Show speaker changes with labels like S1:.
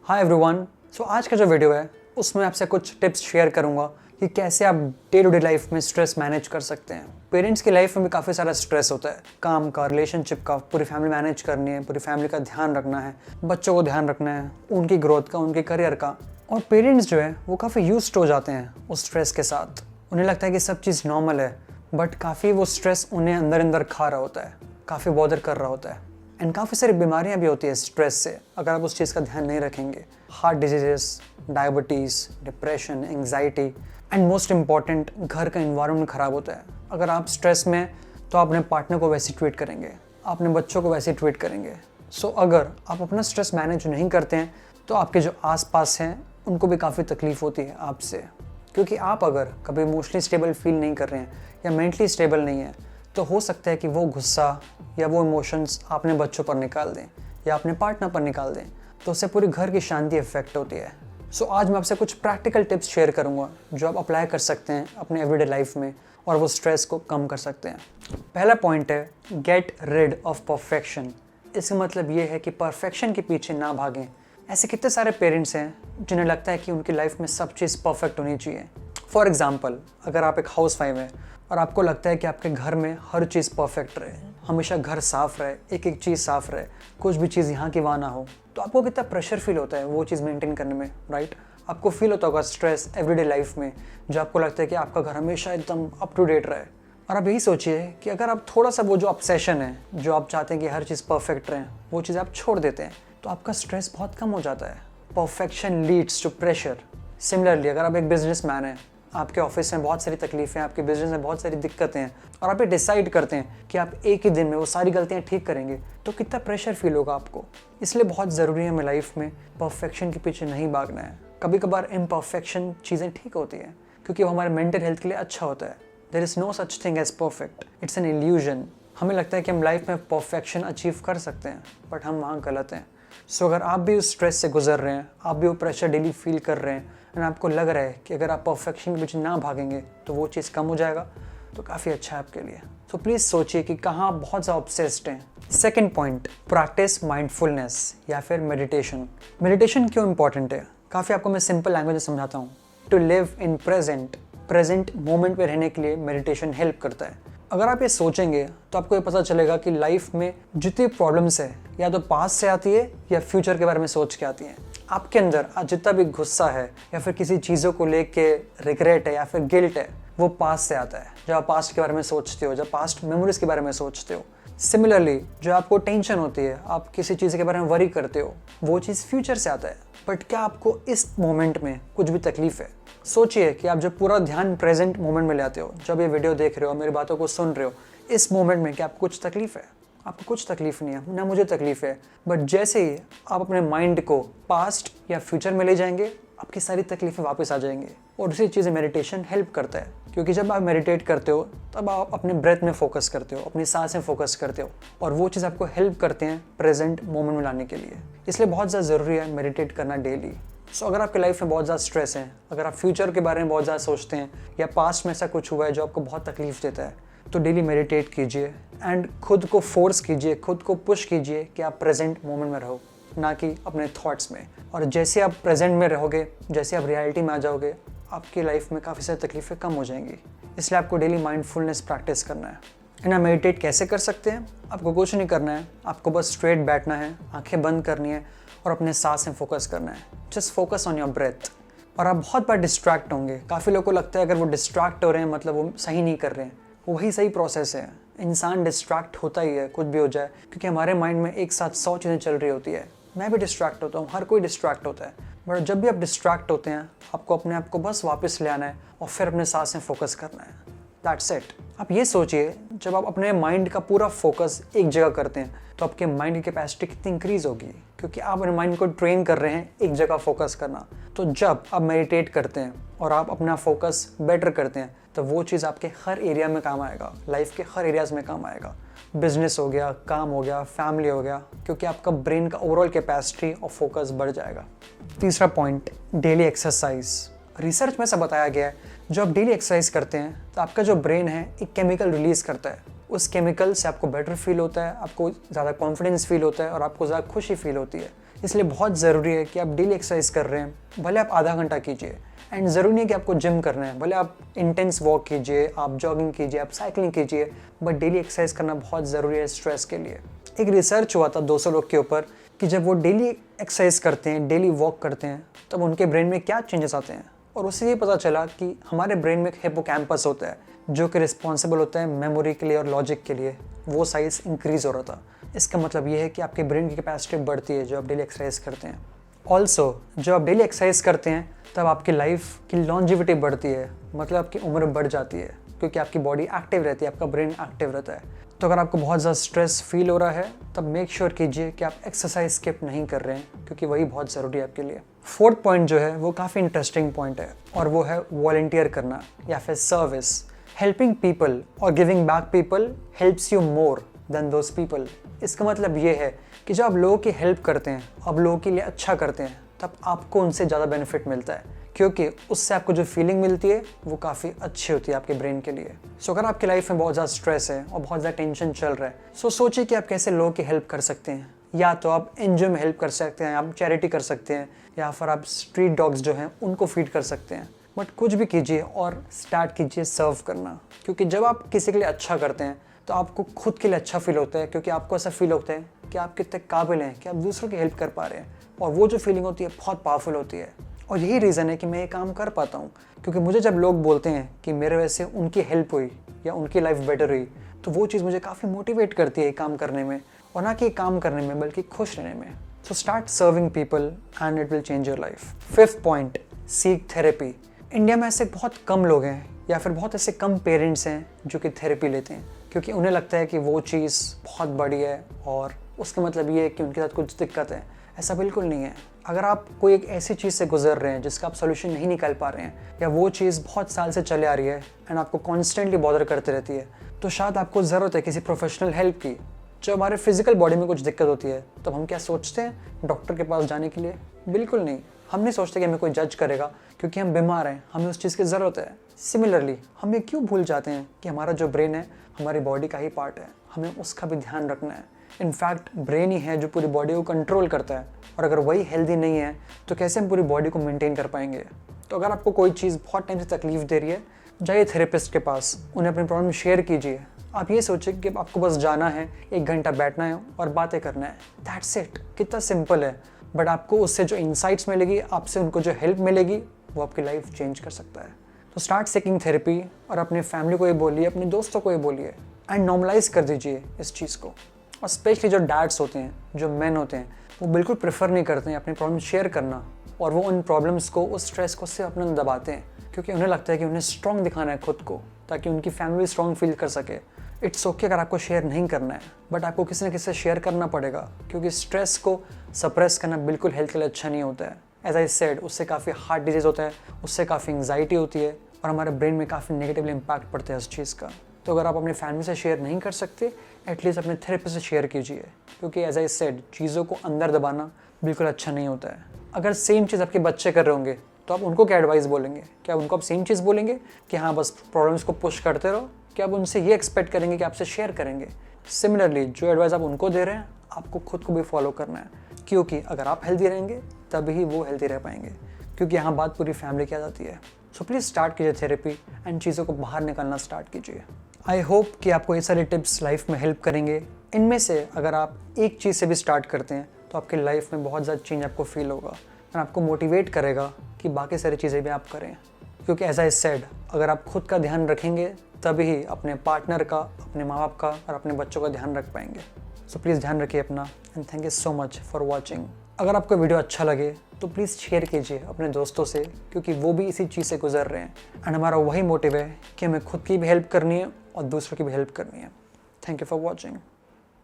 S1: Hi everyone. सो आज का जो वीडियो है उसमें आपसे कुछ टिप्स शेयर करूंगा कि कैसे आप डे टू डे लाइफ में स्ट्रेस मैनेज कर सकते हैं। पेरेंट्स की लाइफ में भी काफ़ी सारा स्ट्रेस होता है, काम का, रिलेशनशिप का, पूरी फैमिली मैनेज करनी है, पूरी फैमिली का ध्यान रखना है, बच्चों को ध्यान रखना है, उनकी ग्रोथ का, उनके करियर का। और पेरेंट्स जो है वो काफ़ी यूज्ड हो जाते हैं उस स्ट्रेस के साथ। उन्हें लगता है कि सब चीज़ नॉर्मल है, बट काफ़ी वो स्ट्रेस उन्हें अंदर अंदर खा रहा होता है, काफ़ी बॉदर कर रहा होता है। एंड काफ़ी सारी बीमारियां भी होती है स्ट्रेस से अगर आप उस चीज़ का ध्यान नहीं रखेंगे। Heart diseases, diabetes, depression, anxiety and most important, घर का इन्वायरमेंट ख़राब होता है। अगर आप स्ट्रेस में तो आप अपने पार्टनर को वैसे ट्रीट करेंगे, अपने बच्चों को वैसे ट्रीट करेंगे। सो अगर आप अपना स्ट्रेस मैनेज नहीं करते हैं तो आपके जो आसपास हैं उनको भी काफ़ी तकलीफ़ होती है आपसे, क्योंकि आप अगर कभी इमोशनली स्टेबल फील नहीं कर रहे हैं या मेंटली स्टेबल नहीं है तो हो सकता है कि वो गुस्सा या वो इमोशंस अपने बच्चों पर निकाल दें या अपने पार्टनर पर निकाल दें, तो उससे पूरी घर की शांति इफेक्ट होती है। सो आज मैं आपसे कुछ प्रैक्टिकल टिप्स शेयर करूंगा जो आप अप्लाई कर सकते हैं अपने एवरीडे लाइफ में और वो स्ट्रेस को कम कर सकते हैं। पहला पॉइंट है गेट रिड ऑफ परफेक्शन। इसका मतलब ये है कि परफेक्शन के पीछे ना भागें। ऐसे कितने सारे पेरेंट्स हैं जिन्हें लगता है कि उनकी लाइफ में सब चीज़ परफेक्ट होनी चाहिए। फॉर एग्जाम्पल, अगर आप एक हाउस वाइफ हैं और आपको लगता है कि आपके घर में हर चीज़ परफेक्ट रहे, हमेशा घर साफ़ रहे, एक एक चीज़ साफ़ रहे, कुछ भी चीज़ यहाँ की वहाँ ना हो, तो आपको कितना प्रेशर फील होता है वो चीज़ मेंटेन करने में, राइट? आपको फील होता होगा स्ट्रेस एवरीडे लाइफ में, जो आपको लगता है कि आपका घर हमेशा एकदम अप टू डेट रहे। और आप यही सोचिए कि अगर आप थोड़ा सा वो जो ऑब्सेशन है, जो आप चाहते हैं कि हर चीज़ परफेक्ट रहे, वो चीज़ आप छोड़ देते हैं तो आपका स्ट्रेस बहुत कम हो जाता है। Perfection leads to pressure. Similarly, अगर आप एक बिजनेसमैन हैं, आपके ऑफिस में बहुत सारी तकलीफ़ें, आपके बिजनेस में बहुत सारी दिक्कतें हैं और आप ये डिसाइड करते हैं कि आप एक ही दिन में वो सारी गलतियां ठीक करेंगे, तो कितना प्रेशर फील होगा आपको। इसलिए बहुत ज़रूरी है हमें लाइफ में परफेक्शन के पीछे नहीं भागना है। कभी कभार इम्परफेक्शन चीज़ें ठीक होती हैं क्योंकि वो हमारे मेंटल हेल्थ के लिए अच्छा होता है। There is no such thing as perfect, it's an illusion. हमें लगता है कि हम लाइफ में परफेक्शन अचीव कर सकते हैं, बट हम वहाँ गलत हैं। सो अगर आप भी उस स्ट्रेस से गुजर रहे हैं, आप भी वो प्रेशर डेली फील कर रहे हैं एंड आपको लग रहा है कि अगर आप परफेक्शन के पीछे ना भागेंगे तो वो चीज़ कम हो जाएगा, तो काफ़ी अच्छा है आपके लिए। तो प्लीज़ सोचिए कि कहाँ आप बहुत ज़्यादा ऑब्सेस्ड हैं। सेकंड पॉइंट, प्रैक्टिस माइंडफुलनेस या फिर मेडिटेशन। मेडिटेशन क्यों इंपॉर्टेंट है? काफ़ी आपको मैं सिंपल लैंग्वेज में समझाता हूँ। To live in present moment में रहने के लिए मेडिटेशन हेल्प करता है। अगर आप ये सोचेंगे तो आपको ये पता चलेगा कि लाइफ में जितनी प्रॉब्लम्स है या तो पास्ट से आती है या फ्यूचर के बारे में सोच के आती है। आपके अंदर आज जितना भी गुस्सा है या फिर किसी चीज़ों को लेके रिग्रेट है या फिर गिल्ट है, वो पास्ट से आता है। जब आप पास्ट के बारे में सोचते हो, जब पास्ट मेमोरीज के बारे में सोचते हो। सिमिलरली, जो आपको टेंशन होती है, आप किसी चीज़ के बारे में वरी करते हो, वो चीज़ फ्यूचर से आता है। बट क्या आपको इस मोमेंट में कुछ भी तकलीफ है? सोचिए कि आप जब पूरा ध्यान प्रेजेंट मोमेंट में ले आते हो, जब ये वीडियो देख रहे हो, मेरी बातों को सुन रहे हो, इस मोमेंट में क्या आपको कुछ तकलीफ है? आपको कुछ तकलीफ नहीं है, ना मुझे तकलीफ है। बट जैसे ही आप अपने माइंड को पास्ट या फ्यूचर में ले जाएंगे, आपकी सारी तकलीफें वापस आ जाएंगी। और दूसरी चीज़ मेडिटेशन हेल्प करता है, क्योंकि जब आप मेडिटेट करते हो तब आप अपने ब्रेथ में फोकस करते हो, अपनी सांस में फोकस करते हो, और वो चीज़ आपको हेल्प करते हैं प्रेजेंट मोमेंट में लाने के लिए। इसलिए बहुत ज़्यादा ज़रूरी है मेडिटेट करना डेली। सो अगर आपकी लाइफ में बहुत ज़्यादा स्ट्रेस है, अगर आप फ्यूचर के बारे में बहुत ज़्यादा सोचते हैं या पास्ट में ऐसा कुछ हुआ है जो आपको बहुत तकलीफ देता है, तो डेली मेडिटेट कीजिए एंड खुद को फोर्स कीजिए, खुद को पुश कीजिए कि आप प्रेजेंट मोमेंट में रहो, ना कि अपने थॉट्स में। और जैसे आप प्रेजेंट में रहोगे, जैसे आप रियलिटी में आ जाओगे, आपकी लाइफ में काफ़ी सारी तकलीफ़ें कम हो जाएंगी। इसलिए आपको डेली माइंडफुलनेस प्रैक्टिस करना है। एंड आप मेडिटेट कैसे कर सकते हैं? आपको कुछ नहीं करना है, आपको बस स्ट्रेट बैठना है, आंखें बंद करनी है और अपने सांस में फोकस करना है। Just focus on your breath. और आप बहुत बार डिस्ट्रैक्ट होंगे। काफ़ी लोगों को लगता है अगर वो डिस्ट्रैक्ट हो रहे हैं मतलब वो सही नहीं कर रहे हैं। वही सही प्रोसेस है। इंसान डिस्ट्रैक्ट होता ही है, कुछ भी हो जाए, क्योंकि हमारे माइंड में एक साथ 100 चीज़ें चल रही होती है। मैं भी डिस्ट्रैक्ट होता हूँ, हर कोई डिस्ट्रैक्ट होता है। बट जब भी आप डिस्ट्रैक्ट होते हैं, आपको अपने आप को बस वापस ले आना है और फिर अपने सांस में फोकस करना है। That's it. आप ये सोचिए, जब आप अपने माइंड का पूरा फोकस एक जगह करते हैं तो आपके माइंड की कैपेसिटी कितनी इंक्रीज होगी, क्योंकि आप अपने माइंड को ट्रेन कर रहे हैं एक जगह फोकस करना। तो जब आप मेडिटेट करते हैं और आप अपना फोकस बेटर करते हैं, तो वो चीज़ आपके हर एरिया में काम आएगा, लाइफ के हर एरियाज़ में काम आएगा। बिजनेस हो गया, काम हो गया, फैमिली हो गया, क्योंकि आपका ब्रेन का ओवरऑल कैपेसिटी और फोकस बढ़ जाएगा। तीसरा पॉइंट, डेली एक्सरसाइज। रिसर्च में ऐसा बताया गया है, जब आप डेली एक्सरसाइज करते हैं तो आपका जो ब्रेन है एक केमिकल रिलीज़ करता है। उस केमिकल से आपको बेटर फील होता है, आपको ज़्यादा कॉन्फिडेंस फील होता है और आपको ज़्यादा खुशी फील होती है। इसलिए बहुत ज़रूरी है कि आप डेली एक्सरसाइज कर रहे हैं, भले आप आधा घंटा कीजिए। एंड ज़रूरी नहीं है कि आपको जिम करना है, भले आप इंटेंस वॉक कीजिए, आप जॉगिंग कीजिए, आप साइकिलिंग कीजिए, बट डेली एक्सरसाइज करना बहुत ज़रूरी है स्ट्रेस के लिए। एक रिसर्च हुआ था 200 लोग के ऊपर कि जब वो डेली एक्सरसाइज करते हैं, डेली वॉक करते हैं, तब उनके ब्रेन में क्या चेंजेस आते हैं। और उससे ये पता चला कि हमारे ब्रेन में एक हिप्पोकैम्पस होता है जो कि रिस्पॉन्सिबल होता है मेमोरी के लिए और लॉजिक के लिए, वो साइज़ इंक्रीज़ हो रहा था। इसका मतलब ये है कि आपके ब्रेन की कैपेसिटी बढ़ती है जो आप डेली एक्सरसाइज करते हैं। ऑल्सो जब आप डेली एक्सरसाइज करते हैं तब आपकी लाइफ की लॉन्जिविटी बढ़ती है, मतलब आपकी उम्र बढ़ जाती है, क्योंकि आपकी बॉडी एक्टिव रहती है, आपका ब्रेन एक्टिव रहता है। तो अगर आपको बहुत ज़्यादा स्ट्रेस फील हो रहा है तब मेक श्योर कीजिए कि आप एक्सरसाइज स्किप नहीं कर रहे हैं, क्योंकि वही बहुत ज़रूरी है आपके लिए। फोर्थ पॉइंट जो है वो काफ़ी इंटरेस्टिंग पॉइंट है, और वो है वॉलंटियर करना या फिर सर्विस। हेल्पिंग पीपल और giving back people helps you more than those people. इसका मतलब ये है कि जब आप लोगों की हेल्प करते हैं, आप लोगों के लिए अच्छा करते हैं, तब आपको उनसे ज़्यादा बेनिफिट मिलता है, क्योंकि उससे आपको जो फीलिंग मिलती है वो काफ़ी अच्छी होती है आपके ब्रेन के लिए। सो अगर आपकी लाइफ में बहुत ज़्यादा स्ट्रेस है और बहुत ज़्यादा टेंशन चल रहा है, सो सोचिए कि आप कैसे लोगों की हेल्प कर सकते हैं। या तो आप एनजीओ में हेल्प कर सकते हैं, आप चैरिटी कर सकते हैं, या फिर आप स्ट्रीट डॉग्स जो हैं उनको फीड कर सकते हैं। बट कुछ भी कीजिए और स्टार्ट कीजिए सर्व करना, क्योंकि जब आप किसी के लिए अच्छा करते हैं तो आपको खुद के लिए अच्छा फील होता है, क्योंकि आपको ऐसा फील होता है कि आप कितने काबिल हैं कि आप दूसरों की हेल्प कर पा रहे हैं, और वो जो फीलिंग होती है बहुत पावरफुल होती है। और यही रीज़न है कि मैं ये काम कर पाता हूँ, क्योंकि मुझे जब लोग बोलते हैं कि मेरे वजह से उनकी हेल्प हुई या उनकी लाइफ बेटर हुई, तो वो चीज़ मुझे काफ़ी मोटिवेट करती है ये काम करने में, और ना कि काम करने में बल्कि खुश रहने में। So start serving people and it will change your life. Fifth point, seek therapy. India में ऐसे बहुत कम लोग हैं या फिर बहुत ऐसे कम पेरेंट्स हैं जो कि थेरेपी लेते हैं, क्योंकि उन्हें लगता है कि वो चीज़ बहुत बड़ी है और उसका मतलब ये है कि उनके साथ कुछ दिक्कत है। ऐसा बिल्कुल नहीं है। अगर आप कोई एक ऐसी चीज़ से गुजर रहे हैं जिसका आप सोल्यूशन नहीं निकाल पा रहे हैं, या वो चीज़ बहुत साल से चले आ रही है एंड आपको कॉन्स्टेंटली बॉदर करती रहती है, तो शायद आपको ज़रूरत है किसी प्रोफेशनल हेल्प की। जब हमारे फिजिकल बॉडी में कुछ दिक्कत होती है तो हम क्या सोचते हैं डॉक्टर के पास जाने के लिए? बिल्कुल नहीं। हम नहीं सोचते कि हमें कोई जज करेगा, क्योंकि हम बीमार हैं, हमें उस चीज़ की ज़रूरत है। सिमिलरली हम ये क्यों भूल जाते हैं कि हमारा जो ब्रेन है हमारी बॉडी का ही पार्ट है, हमें उसका भी ध्यान रखना है। इनफैक्ट ब्रेन ही है जो पूरी बॉडी को कंट्रोल करता है, और अगर वही हेल्दी नहीं है तो कैसे हम पूरी बॉडी को मेंटेन कर पाएंगे। तो अगर आपको कोई चीज़ बहुत टाइम से तकलीफ दे रही है, जाइए थेरेपिस्ट के पास, उन्हें अपनी प्रॉब्लम शेयर कीजिए। आप ये सोचिए कि आपको बस जाना है, 1 घंटा बैठना है और बातें करना है, दैट्स इट। कितना सिंपल है, बट आपको उससे जो इंसाइट्स मिलेगी, आपसे उनको जो हेल्प मिलेगी, वो आपकी लाइफ चेंज कर सकता है। तो स्टार्ट सीकिंग थेरेपी, और अपने फैमिली को ये बोलिए, अपने दोस्तों को ये बोलिए, एंड नॉर्मलाइज कर दीजिए इस चीज़ को। और स्पेशली जो डैड्स होते हैं, जो मेन होते हैं, वो बिल्कुल प्रेफर नहीं करते हैं अपनी प्रॉब्लम शेयर करना, और वो उन प्रॉब्लम्स को, उस स्ट्रेस को सिर्फ अपने दबाते हैं, क्योंकि उन्हें लगता है कि उन्हें स्ट्रॉन्ग दिखाना है खुद को, ताकि उनकी फैमिली स्ट्रॉन्ग फील कर सके। इट्स ओके अगर आपको शेयर नहीं करना है, बट आपको किसी न किसी से शेयर करना पड़ेगा, क्योंकि स्ट्रेस को सप्रेस करना बिल्कुल हेल्थ के लिए अच्छा नहीं होता है। एज आई सेड, उससे काफ़ी हार्ट डिजीज़ होता है, उससे काफ़ी एंग्जाइटी होती है, और हमारे ब्रेन में काफ़ी नेगेटिवली इम्पैक्ट पड़ता है उस चीज़ का। तो अगर आप अपनी फैमिली से शेयर नहीं कर सकते, एटलीस्ट अपने थेरेपिस्ट से शेयर कीजिए, क्योंकि एज आई सेड, चीज़ों को अंदर दबाना बिल्कुल अच्छा नहीं होता है। अगर सेम चीज़ आपके बच्चे कर रहे होंगे तो आप उनको क्या एडवाइस बोलेंगे? क्या उनको आप सेम चीज़ बोलेंगे कि हाँ बस प्रॉब्लम्स को पुश करते रहो? क्या आप उनसे ये एक्सपेक्ट करेंगे कि आपसे शेयर करेंगे? सिमिलरली जो एडवाइस आप उनको दे रहे हैं, आपको खुद को भी फॉलो करना है, क्योंकि अगर आप हेल्दी रहेंगे तभी वो हेल्दी रह पाएंगे, क्योंकि यहाँ बात पूरी फैमिली की आ जाती है। सो प्लीज़ स्टार्ट कीजिए थेरेपी एंड चीज़ों को बाहर निकालना स्टार्ट कीजिए। आई होप कि आपको ये सारे टिप्स लाइफ में हेल्प करेंगे। इनमें से अगर आप एक चीज़ से भी स्टार्ट करते हैं तो आपकी लाइफ में बहुत ज़्यादा चेंज आपको फील होगा, और आपको मोटिवेट करेगा कि बाकी सारी चीज़ें भी आप करें, क्योंकि एज आई सेड, अगर आप खुद का ध्यान रखेंगे तभी अपने पार्टनर का, अपने माँ बाप का और अपने बच्चों का ध्यान रख पाएंगे। सो प्लीज़ ध्यान रखिए अपना, and thank you so much for watching. अगर आपको वीडियो अच्छा लगे तो प्लीज़ शेयर कीजिए अपने दोस्तों से, क्योंकि वो भी इसी चीज़ से गुजर रहे हैं, एंड हमारा वही मोटिव है कि हमें खुद की भी हेल्प करनी है और दूसरों की भी हेल्प करनी है। Thank you for watching.